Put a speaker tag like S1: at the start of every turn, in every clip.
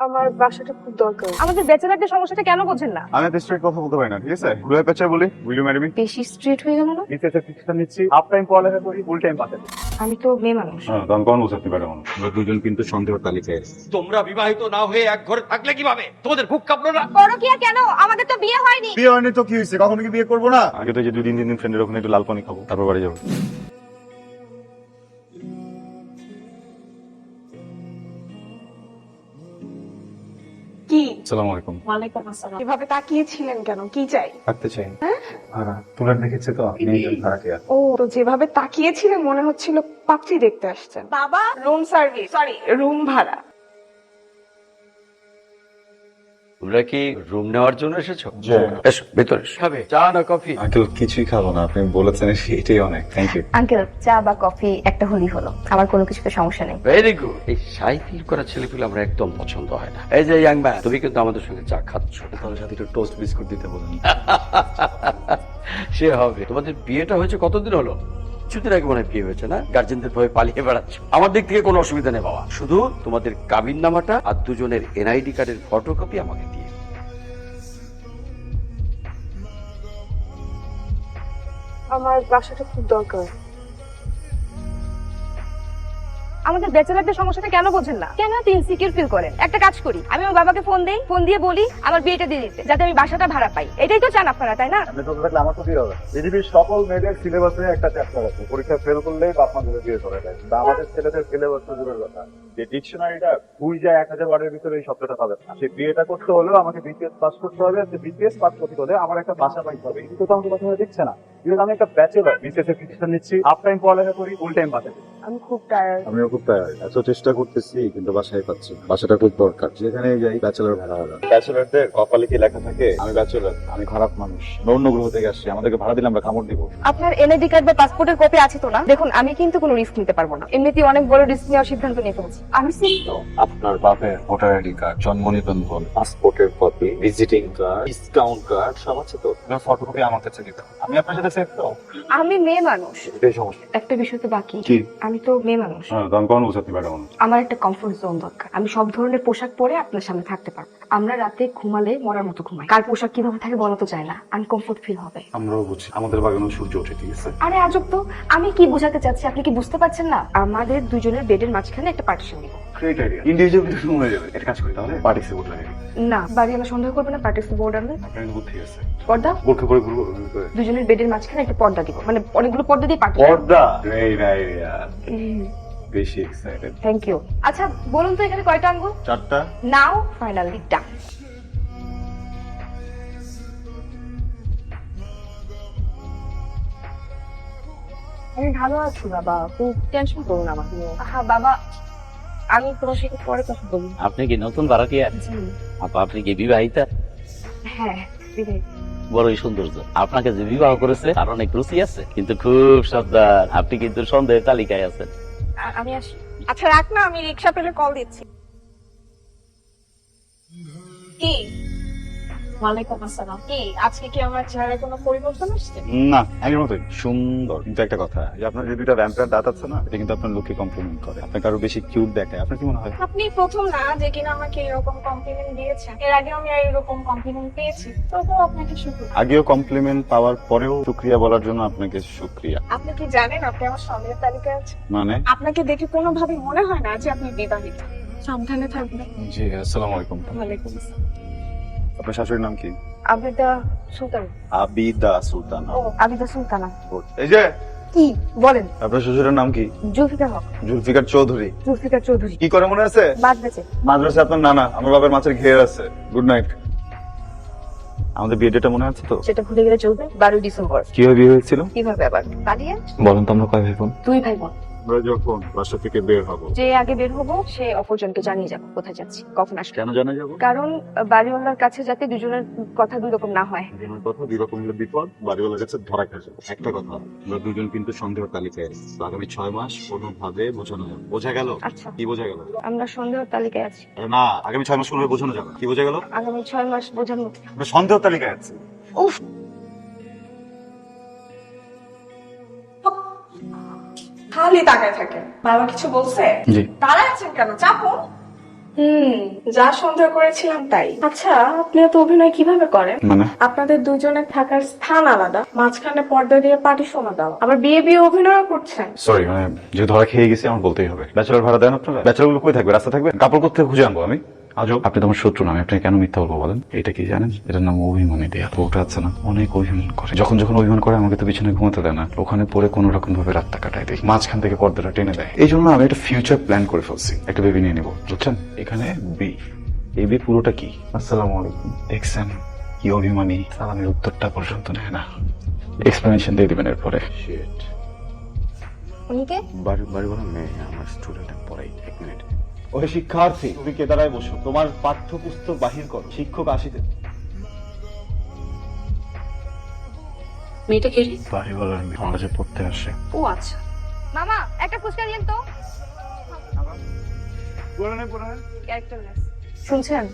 S1: আমার বাসাটা খুব দরকার। আমাদের ব্যাচেলারদের সমস্যাটা কেন বোঝেন না?
S2: আমি তো স্ট্রেট কথা বলতে পারি না, ঠিক আছে? ঘুরে পেঁচা বলি, উইল ইউ ম্যারি মি?
S1: বেশি স্ট্রেট হয়ে গেল না?
S2: বিসিএস প্রতিষ্ঠান নিচ্ছি, হাফ টাইম পড়ালেখা করি, ফুল টাইম পাঠাই।
S1: আমি তো মেয়ে মানুষ।
S2: হ্যাঁ, তখন কোন বুঝতে পারে মানুষ। আমরা দুজন কিন্তু সন্দেহের তালিকায় আছি।
S3: তোমরা বিবাহিত না হয়ে এক ঘরে থাকলে কিভাবে? তোমাদের বুক কাঁপলো না?
S1: পরকিয়া কেন? আমাদের তো বিয়ে হয়নি।
S2: বিয়ে হয়নি তো কি হয়েছে? কখনো কি বিয়ে করবো না? আগে তো যে 2-3 দিন ফ্রেন্ডের ওখানে একটু লাল পানি খাবো, তারপর বাড়ি যাবো।
S1: কি?
S2: আসসালামু আলাইকুম।
S1: ওয়ালাইকুম আসসালাম। এভাবে তাকিয়েছিলেন কেন? কি চাই?
S2: থাকতে চাই। ভাড়া তোলার দেখেছে তো, আপনি একজন ভাড়াটিয়া।
S1: ও, তো যেভাবে তাকিয়েছিলেন মনে হচ্ছিল পাত্রী দেখতে আসছেন। বাবা, রুম সার্ভিস, সরি রুম ভাড়া।
S3: তোমরা কি রুম নেওয়ার জন্য এসেছো?
S2: জি।
S3: এসো ভেতরে এসো। খাবে চা না কফি?
S2: আঙ্কেল কিছুই খাবো না, আপনি বলেছেন এটাই অনেক। Thank you.
S4: আঙ্কেল, চা বা কফি একটা হলেই হলো, আমার কোনো কিছুতে সমস্যা নেই।
S3: Very good. এই সাইকেল করা ছেলেগুলো আমরা একদম পছন্দ হয় না। এই যে ইয়াং ম্যান, তুমি কিন্তু আমাদের সঙ্গে চা খাচ্ছ।
S2: তাহলে সাথে একটু টোস্ট বিস্কুট দিতে বলুন।
S3: সে হবে। তোমাদের বিয়েটা হয়েছে কতদিন হলো? কিছুদিন আগে মনে হয় বিয়ে হয়েছে না? গার্জেনদের ভয়ে পালিয়ে বেড়াচ্ছ। আমার দিক থেকে কোনো অসুবিধা নেই বাবা, শুধু তোমাদের কাবিন নামাটা আর দুজনের এনআইডি কার্ডের ফটোকপি আমাকে দিয়ে।
S1: আমার বাসাটা খুব দরকার। আমাদের ব্যাচেলারদের সমস্যাটা কেন বোঝেন না? কেন এত ইনসিকিউর ফিল করেন? একটা কাজ করি, আমি আমার বাবাকে ফোন দেই, ফোন দিয়ে বলি আমার বিয়েটা দিয়ে দিতে, যাতে আমি বাসাটা ভাড়া পাই। এটাই তো চান আপনারা, তাই না?
S2: আপনি তো থাকলে আমার তো বিয়ে হবে। পৃথিবীর সকল মেয়েদের সিলেবাসে একটা চ্যাপ্টার আছে, পরীক্ষা ফেল করলেই বাপ মা ধরে বিয়ে করে দেয়। কিন্তু আমাদের ছেলেদের সিলেবাস তো দূরের কথা, যে ডিকশনারিটা খুঁজ যায় 1000 বারের ভিতরে এই শব্দটা পাবেন না। সেই বিয়েটা করতে হলেও আমাকে বিপিএস পাস করতে হবে, আর বিপিএস পাস করতে হলে আমার একটা বাসা পাইতে হবে। কিন্তু তো আমাকে কথা দেখছে না। কিন্তু আমি একটা ব্যাচেলর, বিসিএস প্রতিষ্ঠান নিচ্ছি, হাফ টাইম পড়ালেখা করি, ফুল টাইম পাঠাই।
S1: আমি খুব টায়ার্ড।
S2: আমিও খুব টায়ার্ড, এত চেষ্টা করতেছি কিন্তু বাসায় পাচ্ছি না। বাসাটা খুব দরকার, যেখানে যাই ব্যাচেলর ভাড়া হবে। ব্যাচেলরদের কপালে কি লেখা থাকে আমি ব্যাচেলর, আমি খারাপ মানুষ, অন্য গ্রহ থেকে আসছি, আমাদেরকে ভাড়া দিলে আমরা কামড় দিব।
S4: আপনার এনআইডি কার্ড বা পাসপোর্টের কপি আছে তো না? দেখুন, আমি কিন্তু কোনো রিস্ক নিতে পারবো না, এমনিতেই অনেক বড় রিস্ক নেওয়ার সিদ্ধান্ত নিয়ে ফেলছি। আমি সিদ্ধ।
S2: আপনার বাপের ভোটার আইডি কার্ড, জন্ম নিবন্ধন, পাসপোর্টের copy, visiting card, discount card সব আছে তো? আপনার ফটোকপি আমার কাছে দিতে হবে। আমি আপনার সাথে সেফ তো?
S4: আমি মেয়ে মানুষ।
S2: এটাই সমস্যা।
S4: একটা বিষয় তো বাকি।
S2: কি?
S4: আমি তো মেয়ে মানুষ,
S2: তখন কোন বুঝতে পারে মানুষ।
S4: আমার একটা কমফোর্ট জোন দরকার। আমি সব ধরনের পোশাক পরে আপনার সামনে থাকতে পারবো। আমরা রাতে ঘুমালে মরার মতো ঘুমাই, কার পোশাক কিভাবে থাকে বলা তো যায় না, আনকমফোর্ট ফিল হবে।
S2: আমরাও বুঝি, আমাদের বাগানেও সূর্য ওঠে, ঠিক আছে?
S4: আরে আজব তো, আমি কি বোঝাতে চাচ্ছি আপনি কি বুঝতে পারছেন না? আমাদের দুজনের বেডের মাঝখানে একটা পার্টিশন দিব।
S2: গ্রেট আইডিয়া, ইন্ডিভিজুয়াল কিন্তু শুরু হয়ে যাবে। এটা কাজ করি তাহলে, পার্টিসে বোর্ড লাগে।
S4: না, বাড়িওয়ালা সন্দেহ করবে না পার্টিশন বোর্ড আনলে?
S2: আপনার বুদ্ধি আছে।
S4: পর্দা,
S2: বোরখা পরে ঘুরবো।
S4: দুজনের বেডের মাঝখানে একটা পর্দা দিব, মানে অনেকগুলো পর্দা দিয়ে পার্টি।
S2: পর্দা, গ্রেট আইডিয়া, বেশি এক্সাইটেড।
S4: Thank you. আচ্ছা বলুন তো এখানে কয়টা আঙ্গুল?
S2: 4টা।
S4: Now finally done.
S1: আমি ভালো আছি বাবা, খুব টেনশন করুন না আমাকে নিয়ে। হ্যাঁ বাবা, আমি তোমার সাথে পরে কথা বলবো।
S5: আপনি কি নতুন ভাড়াটিয়া? আপা, আপনি কি বিবাহিতা?
S1: হ্যাঁ, বিদায়।
S5: বড়ই সৌন্দর্য। আপনাকে যে বিবাহ করেছে তার অনেক রুচি আছে, কিন্তু খুব সাবধান, আপনি কিন্তু সন্দেহের তালিকায় আছেন।
S1: আমি আসি। আচ্ছা রাখ না, আমি রিক্সা পেলে কল দিচ্ছি। কি? ওয়ালাইকুম আসসালাম। কি আজকে কি আমার চেহারায় কোনো পরিবর্তন আসছে?
S2: না, আগের মতোই সুন্দর। কিন্তু একটা কথা, যে আপনার যে দুইটা ভ্যাম্পায়ার দাঁত আছে না, এটা কিন্তু আপনার লুককে কমপ্লিমেন্ট করে, আপনাকে আরো বেশি কিউট দেখায়। আপনার কি মনে হয়?
S1: আপনি প্রথম না যে কিনা আমাকে এরকম কমপ্লিমেন্ট দিয়েছেন। এর আগে আমি এরকম কমপ্লিমেন্ট পেয়েছি, তবুও আপনাকে শুকরিয়া।
S2: আগেও কমপ্লিমেন্ট পাওয়ার পরেও শুক্রিয়া বলার জন্য আপনাকে শুক্রিয়া।
S1: আপনি কি জানেন আপনি আমার সন্দেহের তালিকায় আছেন?
S2: মানে?
S1: আপনাকে দেখে কোনোভাবে মনে হয় না যে আপনি বিবাহিত। সাবধানে থাকবেন।
S2: জি, আসসালামু আলাইকুম।
S1: ওয়ালাইকুম আসসালাম।
S2: আপনার শাশুড়ির নাম কি?
S4: আবিদা সুলতান।
S2: আবিদা সুলতান।
S4: ও, আবিদা সুলতানা।
S2: এই যে,
S4: কি বলেন?
S2: আপনার শ্বশুরের নাম কি?
S4: জুলফিকার হক।
S2: জুলফিকার চৌধুরী।
S4: জুলফিকার চৌধুরী।
S2: কি করে মনে আছে?
S4: বাদ বেঁচে।
S2: মাদ্রাসা আপনার নানা, আমার বাবার মাছের ঘের আছে। Good night. আমাদের বিয়ে ডেটটা মনে আছে তো?
S4: সেটা ভুলে গেলে চলবে? 12 ডিসেম্বর।
S2: কিভাবে বিয়ে হয়েছিল?
S4: কিভাবে আবার পালিয়ে?
S2: বলেন তো, আমরা কয় ভাই বোন?
S4: 2 ভাই বোন।
S2: আমরা যখন বাসা থেকে বের হব,
S4: যে আগে বের হবো সে অপরজনকে জানিয়ে যাবো কোথায় যাচ্ছি, কখন আসবে।
S2: কেন জানা যাবো?
S4: কারণ বাড়িওয়ালার কাছে যাতে দুজনের কথা দুই রকম না হয়।
S2: দুজনের কথা দুই রকম হলে বিপদ, বাড়িওয়ালার কাছে ধরা খাচ্ছে। একটা কথা, আমরা দুজন কিন্তু সন্দেহের তালিকায় আছি। তো আগামী 6 মাস কোনোভাবে বোঝানো যাবে। বোঝা গেল?
S4: আচ্ছা,
S2: কি বোঝা গেল?
S4: আমরা সন্দেহের তালিকায় আছি।
S2: আরে না, আগামী 6 মাস কোনোভাবে বোঝানো যাবে। কি বোঝা গেল?
S4: আগামী 6 মাস বোঝানো।
S2: আমরা সন্দেহের তালিকায় আছি।
S4: উফ,
S1: খালি তাকায় থাকেন। বাবা কিছু বলছে?
S2: জি।
S1: দাঁড়ায় আছেন কেন? চাপুন।
S6: যা সন্দেহ করেছিলাম তাই। আচ্ছা, আপনি তো অভিনয় কিভাবে করেন?
S2: মানে
S6: আপনাদের দুজনের থাকার স্থান আলাদা, মাঝখানে পর্দা দিয়ে পার্টিশনও দেওয়া, আবার বিয়ে বিয়ে অভিনয় করছেন।
S2: সরি, মানে যে ধরা খেয়ে গেছি আমার বলতেই হবে। ব্যাচেলর ভাড়া দেন আপনারা? ব্যাচেলর গুলো কই থাকবে? রাস্তা থাকবে? কাপড় কোথায় খুঁজে আনবো আমি? আজব, আপনি তো আমার শত্রু না, আমি আপনাকে কেন মিথ্যা বলবো বলেন? এটা কি জানেন? এটার নাম অভিমানী দেয়া। ওটা আছে না, অনেক অভিমান করে। যখন যখন অভিমান করে আমাকে তো বিছানায় ঘুমাতে দেয় না, ওখানে পরে কোনো রকম ভাবে রাতটা কাটায় দেয়, মাঝখান থেকে পর্দাটা টেনে দেয়। এই জন্য আমি একটা ফিউচার প্ল্যান করে ফেলছি, একটা বেবি নিয়ে নেবো, বুঝছেন? এখানে বি, এই বি পুরোটা কি? আসসালামু আলাইকুম। দেখছেন কি অভিমানী, সালামের উত্তরটা পর্যন্ত নেয় না। এক্সপ্লেনেশন দিয়ে দিবেন এরপরে। শিট,
S1: উনিকে
S2: বাড়ি বলা মেয়ে, আমার স্টুডেন্ট পড়াই। এক মিনিট। ওই শিক্ষার্থী, তুমি কেদারায় বসো, তোমার পাঠ্যপুস্তক বাহির করো, শিক্ষক আসিতে।
S4: মেয়েটা কে?
S2: বাড়ি বলার মেয়ে আমার কাছে পড়তে আসে।
S4: ও আচ্ছা।
S1: মামা একটা ফুচকা দিন তো। ক্যারেক্টারলেস। শুনছেন,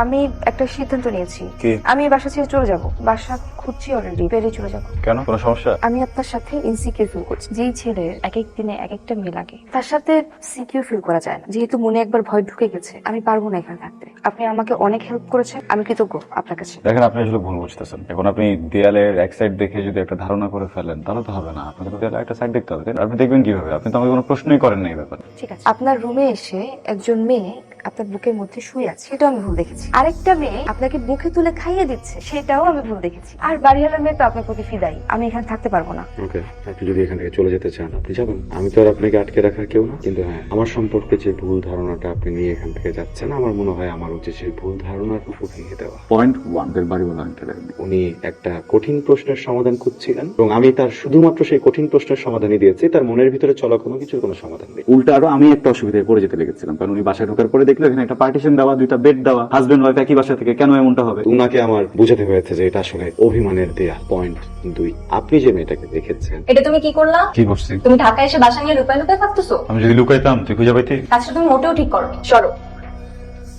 S1: আমি একটা সিদ্ধান্ত নিয়েছি।
S2: কি?
S1: আমি এই বাসা ছেড়ে চলে যাব। বাসা খুঁজছি অলরেডি, বেরিয়ে চলে যাব।
S2: কেন, কোনো সমস্যা?
S1: আমি আপনার সাথে ইনসিকিউর ফিল করছি। যেই ছেলের এক এক দিনে এক একটা মেয়ে লাগে, তার সাথে সিকিউর ফিল করা যায় না। যেহেতু মনে একবার ভয় ঢুকে গেছে, আমি পারবো না এখানে থাকতে। আপনি আমাকে অনেক হেল্প করেছেন, আমি কৃতজ্ঞ আপনার কাছে।
S2: দেখেন, আপনি আসলে ভুল বুঝতেছেন। এখন আপনি দেয়ালের এক সাইড দেখে যদি একটা ধারণা করে ফেলেন, তাহলে তো হবে না। আপনাকে তো দেয়ালের একটা সাইড দেখতে হবে। আপনি দেখবেন কিভাবে? আপনি তো আমাকে কোনো প্রশ্নই করেন না এই ব্যাপারে।
S1: ঠিক আছে, আপনার রুমে এসে একজন মেয়ে আপনার বুকের মধ্যে শুয়ে আছে, সেটাও আমি ভুল দেখেছি। আরেকটা মেয়ে আপনাকে বুকে তুলে খাইয়ে দিচ্ছে, সেটাও আমি ভুল দেখেছি। আর বাড়িওয়ালার মেয়ে তো আপনার প্রতি ফিদাই। আমি এখানে থাকতে পারবো না।
S7: ওকে, আপনি যদি এখান থেকে চলে যেতে চান আপনি যাবেন, আমি তো আর আপনাকে আটকে রাখার কেউ না। কিন্তু হ্যাঁ, আমার সম্পর্কে যে ভুল ধারণাটা আপনি নিয়ে এখান থেকে যাচ্ছেন, আমার মনে হয় আমার উচিত সেই ভুল ধারণার উপর ভেঙে দেওয়া।
S2: পয়েন্ট ওয়ান, বাড়ি বলা
S7: উনি একটা কঠিন প্রশ্নের সমাধান খুঁজছিলেন এবং আমি তার শুধুমাত্র সেই কঠিন প্রশ্নের সমাধানই দিয়েছি। তার মনের ভিতরে চলা কোনো কিছুর কোনো সমাধান নেই।
S2: উল্টা আরো আমি একটা অসুবিধায় পড়ে যেতে লেগেছিলাম, কারণ উনি বাসায় ঢোকার পরে দেখলো এখানে একটা পার্টিশন দেওয়া, দুইটা বেড দেওয়া, হাজবেন্ড ওয়াইফ একই বাসা থেকে, কেন এমনটা হবে?
S7: উনাকে আমার বুঝাতে হয়েছে যে এটা আসলে অভিমানের দেয়া। পয়েন্ট দুই, আপনি যে মেয়েটাকে দেখেছেন,
S8: এটা তুমি কি করলা?
S2: কি করছি?
S8: তুমি ঢাকায় এসে বাসা নিয়ে লুকায় লুকায় থাকতেছো।
S2: আমি যদি লুকাইতাম তুই খুঁজে পাইতি?
S8: কাজটা তুমি মোটেও ঠিক করো। সরো।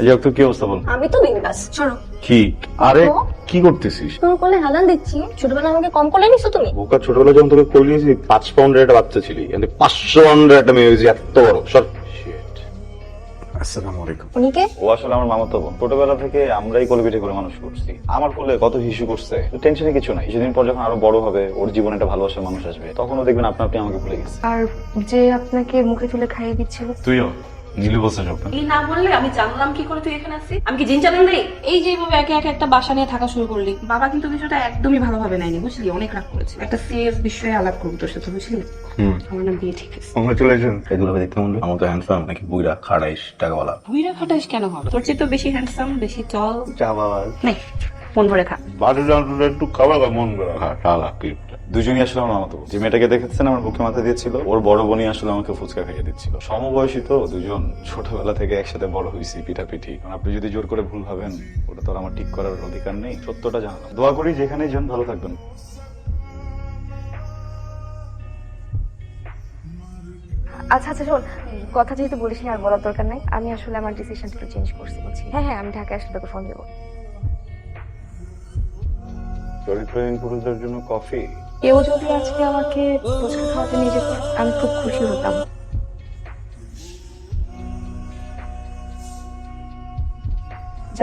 S2: যাক, তুই কি অবস্থা বল?
S8: আমি তো বিন্দাস। সরো।
S2: কি? আরে কি করতেছিস?
S8: তোর কোলে হালাল দিচ্ছি, ছোটবেলা আমাকে কম কোলে নিছো তুমি।
S7: বোকা, ছোটবেলা যখন তোকে কোলে নিয়েছি 5 পাউন্ডের একটা বাচ্চা ছিলি, 500 পাউন্ডের একটা মেয়ে হয়েছে এত বড়। সর।
S2: আসসালামু আলাইকুম।
S8: উনিকে?
S2: ও আসলে আমার মামাতো বোন। ছোটবেলা থেকে আমরাই কোলে পিঠে করে মানুষ করছি। আমার কোলে কত হিসু করছে, টেনশনে কিছু নাই। কিছুদিন পর যখন আরো বড় হবে, ওর জীবনে একটা ভালোবাসার মানুষ আসবে, তখনও দেখবেন আপনি আপনি আমাকে ভুলে গেছে।
S1: আর যে আপনাকে মুখে তুলে খাইয়ে দিচ্ছিল,
S2: তুইও নীলু বলছে সব।
S6: এই না বললে আমি জানলাম কি করে তুই এখানে আসছিস? আমি কি জিন চালান দেই? এই যে এইভাবে একে একে একটা বাসা নিয়ে থাকা শুরু করলি। বাবা কিন্তু বিষয়টা একদমই ভালোভাবে নেয়নি, বুঝলি? অনেক রাগ করেছে। একটা সিরিয়াস বিষয়ে আলাপ করবো তোর সাথে, বুঝলি? আমার নাম বিয়ে ঠিক আছে।
S2: কংগ্রেচুলেশন। এগুলো দেখতে মনে আমার তো হ্যান্ডসাম নাকি বুইরা খাড়াইশ টাকাওয়ালা?
S6: ভুইরা খাটাইস কেন হবে? তোর চেয়ে তো বেশি হ্যান্ডসাম, বেশি চল।
S2: চা বাবা
S6: নে, মন ভরে খা।
S2: বাড়ি জানতে একটু খাবার মন করে খালা কি। দুজনই আসলে আমার মামাতো বোন। যে মেয়েটাকে দেখেছেন আমার বুকে মাথা দিয়েছিল, ওর বড় বোনই আসলে আমাকে ফুচকা খাইয়ে দিচ্ছিল। সমবয়সী তো দুজন, ছোটবেলা থেকে একসাথে বড় হয়েছি পিঠাপিঠি। আপনি যদি জোর করে ভুল ভাবেন, ওটা তো আর আমার ঠিক করার অধিকার নেই। সত্যটা জানালাম। দোয়া করি যেখানেই যান ভালো থাকবেন।
S1: আচ্ছা আচ্ছা শোন, কথা যেহেতু বলিস আর বলার দরকার নাই। আমি আসলে আমার ডিসিশনটা একটু চেঞ্জ করছি, বুঝছি? হ্যাঁ হ্যাঁ, আমি ঢাকায় আসলে তোকে ফোন দেবো।
S2: চরিত্রহীন পুরুষদের জন্য কফি।
S1: কেউ যদি আজকে আমাকে ফুচকা খাওয়াতে নিয়ে যেত, আমি খুব খুশি হতাম।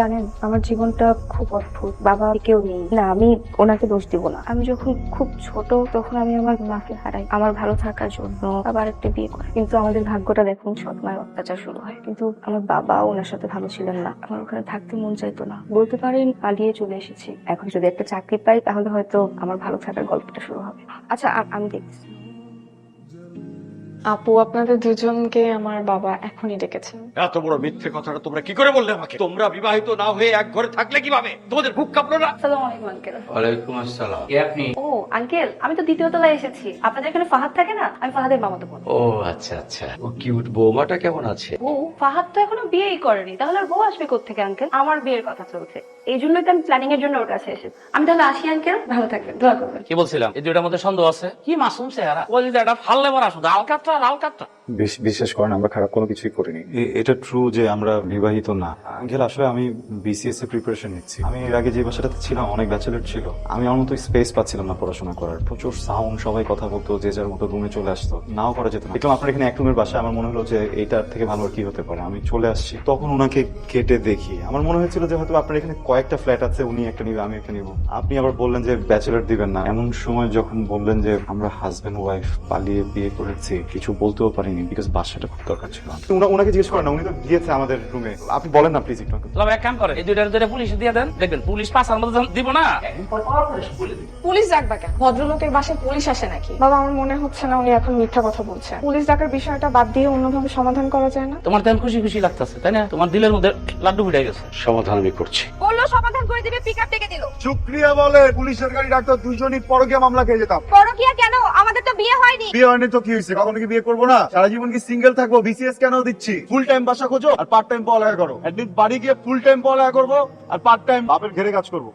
S1: জানেন, আমার জীবনটা খুব অদ্ভুত। বাবা কেউ নেই না, আমি ওনাকে দোষ দিব না। আমি যখন খুব ছোট তখন আমি আমার মাকে হারাই আমার ভালো থাকার জন্য। আবার একটা বিয়ে করে, কিন্তু আমাদের ভাগ্যটা দেখুন, সৎ মায়ের অত্যাচার শুরু হয়। কিন্তু আমার বাবা ওনার সাথে ভালো ছিলেন না। আমার ওখানে থাকতে মন চাইতো না, বলতে পারেন পালিয়ে চলে এসেছি। এখন যদি একটা চাকরি পাই তাহলে হয়তো আমার ভালো থাকার গল্পটা শুরু হবে। আচ্ছা, আমি দেখছি।
S6: আপু, আপনাদের দুজনকে আমার বাবা এখনই ডেকেছেন।
S3: এত বড় মিথ্যে কথাটা তোমরা কি করে বললে আমাকে? তোমরা বিবাহিত না হয়ে এক ঘরে থাকলে কিভাবে? তোমাদের বুক কাঁপলো না?
S1: আসসালামু আলাইকুম আঙ্কেল।
S3: ওয়ালাইকুম আসসালাম। কে আপনি?
S1: ও আঙ্কেল, আমি তো দ্বিতীয় তলায় এসেছি। আপনাদের এখানে ফাহাদ থাকে না? আমি ফাহাদের মামাতো বোন।
S3: ও আচ্ছা আচ্ছা। ও কিউট বৌমাটা কেমন আছে?
S1: ও, ফাহাদ তো এখনো বিয়েই করেনি, তাহলে আর বউ আসবে কোত্থেকে আঙ্কেল? আমার বিয়ের কথা চলছে, এই জন্যই তো আমি প্ল্যানিং এর জন্য ওর কাছে এসেছি। আমি তাহলে আসি আঙ্কেল, ভালো থাকবেন, দোয়া করবেন।
S5: কি বলছিলাম, এই দুইটার মধ্যে সন্দেহ আছে। কি মাসুম চেহারা, ওই যে একটা ফাললে মারা শুধু আলকাতরা আলকাতরা।
S9: বিশ্বাস করেন আমরা খারাপ কোনো কিছুই করিনি। এটা ট্রু যে আমরা বিবাহিত না। আঙ্কেল আসলে আমি বিসিএস এর প্রিপারেশন নিচ্ছি। আমি এর আগে যে বাসাটাতে ছিলাম অনেক ব্যাচেলর ছিল, আমি আমার মতো স্পেস পাচ্ছিলাম না পড়াশোনা করার। প্রচুর সাউন্ড, সবাই কথা বলতো, যে যার মতো রুমে চলে আসতো, নাও করা যেত না। দেখলাম আপনার এখানে এক রুমের বাসা, আমার মনে হলো যে এইটার থেকে ভালো আর কি হতে পারে। আমি চলে আসছি, তখন ওনাকে কেটে দেখি আমার মনে হয়েছিল যে হয়তো আপনার এখানে কয়েকটা ফ্ল্যাট আছে, উনি একটা নিবে আমি একটা নিব। আপনি আবার বললেন যে ব্যাচেলর দিবেন না। এমন সময় যখন বললেন যে আমরা হাজবেন্ড ওয়াইফ পালিয়ে বিয়ে করেছি, কিছু বলতেও পারিনি বিকজ বাসাটা খুব দরকার ছিল। ওনাকে জিজ্ঞেস করেন না, উনি তো গিয়েছে আমাদের রুমে। আপনি বলেন না প্লিজ একটু।
S5: তবে এক কাম করে, এই দুইটা পুলিশ দিয়ে দেন, দেখবেন পুলিশ পাঁচার মতো দিব না, একদিন পর পর পুলিশ বলে দিবে।
S6: পুলিশ ডাকবা কেন? ভদ্রলোকের বাসায় পুলিশ আসে নাকি? বাবা, আমার মনে হচ্ছে না উনি এখন মিথ্যা কথা বলছেন। পুলিশ ডাকার বিষয়টা বাদ দিয়ে অন্যভাবে সমাধান করা যায় না?
S5: তোমার তেমন খুশি খুশি লাগতেছে তাই না? তোমার দিলের মধ্যে লাড্ডু ফুটে গেছে।
S3: সমাধান আমি করছি।
S8: বললো সমাধান করে দিবে, পিকআপ ডেকে দিল।
S2: শুক্রিয়া বলে পুলিশের গাড়ি ডাক্তার দুইজনই পরকীয়া মামলা খেয়ে যেতাম।
S8: পরকিয়া কেন? আমাদের তো বিয়ে হয়নি।
S2: বিয়ে হয়নি তো কি হয়েছে? কখনো কি বিয়ে করবো না? সারা জীবন কি সিঙ্গেল থাকবো? বিসিএস কেন দিচ্ছি? ফুল টাইম বাসা খোঁজো আর পার্ট টাইম পড়ালেখা করো। এটলিস্ট বাড়ি গিয়ে ফুল টাইম পড়ালেখা করবো আর পার্ট টাইম বাপের ঘেরে কাজ করবো।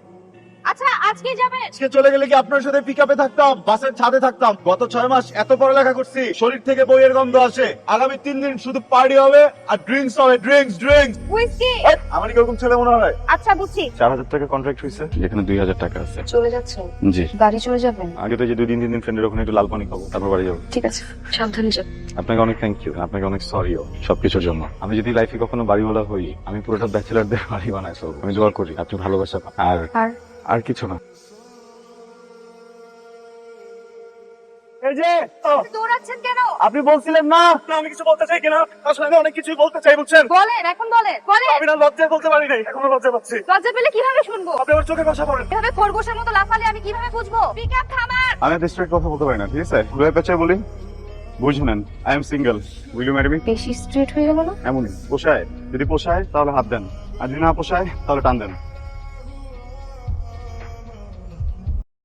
S8: আচ্ছা, আজকে যাবে?
S2: আজকে চলে গেলে কি আপনার সাথে পিকআপে থাকতাম, বাসের ছাদে থাকতাম? গত 6 মাস এত পড়ালেখা করছি, শরীর থেকে বইয়ের গন্ধ আসে। আগামী 3 দিন শুধু পার্টি হবে আর ড্রিঙ্কস হবে, ড্রিঙ্কস।
S8: হুইস্কি?
S2: আমার কি এরকম ছেলে মনে হয়?
S8: আচ্ছা, বুঝছি।
S9: 4000 টাকা কন্ট্রাক্ট হয়েছে, যেখানে 2000 টাকা আছে।
S1: চলে যাচ্ছেন?
S9: জি।
S1: গাড়ি চলে যাবেন?
S9: আগে তো যে 2-3 দিন ফ্রেন্ডের ওখানে একটু লাল পানি খাবো, তারপর বাড়ি যাবো।
S1: ঠিক আছে, সাবধানে যাবেন।
S9: আপনাকে অনেক থ্যাংক ইউ, আপনাকে অনেক সরিও সবকিছুর জন্য। আমি যদি লাইফে কখনো বাড়িওয়ালা হই, আমি পুরোটা ব্যাচেলারদের বাড়ি বানাই সব। আমি দোয়া করি আপনি ভালোবাসা পান।
S1: আর
S9: আর কিছু না।
S2: এই যে
S8: দৌড়াচ্ছেন কেন?
S2: আপনি বলছিলেন না আমি কিছু বলতে চাই কিনা? আসলে আমি অনেক কিছুই বলতে চাই, বুঝছেন?
S8: বলেন, এখন বলেন।
S2: আমি না লজ্জায় বলতে পারি নাই, এখনো লজ্জা পাচ্ছি।
S8: লজ্জা পেলে কিভাবে শুনবো?
S2: আপনি আমার চোখে কথা বলেন।
S8: এভাবে খরগোশের মতো লাফালে আমি কিভাবে বুঝবো? পিকআপ থামান।
S2: আমি ডিস্ট্রিক্ট কথা বলতে পারি না, ঠিক আছে? ঘুরে পেঁচে বলি, বুঝলেন? I am single, will you marry me?
S1: বেশি স্ট্রেট হয়ে গেল না?
S2: এমনই পোষায়, যদি পোষায় তাহলে হাত দেন, আর যদি না পোষায় তাহলে টান দেন।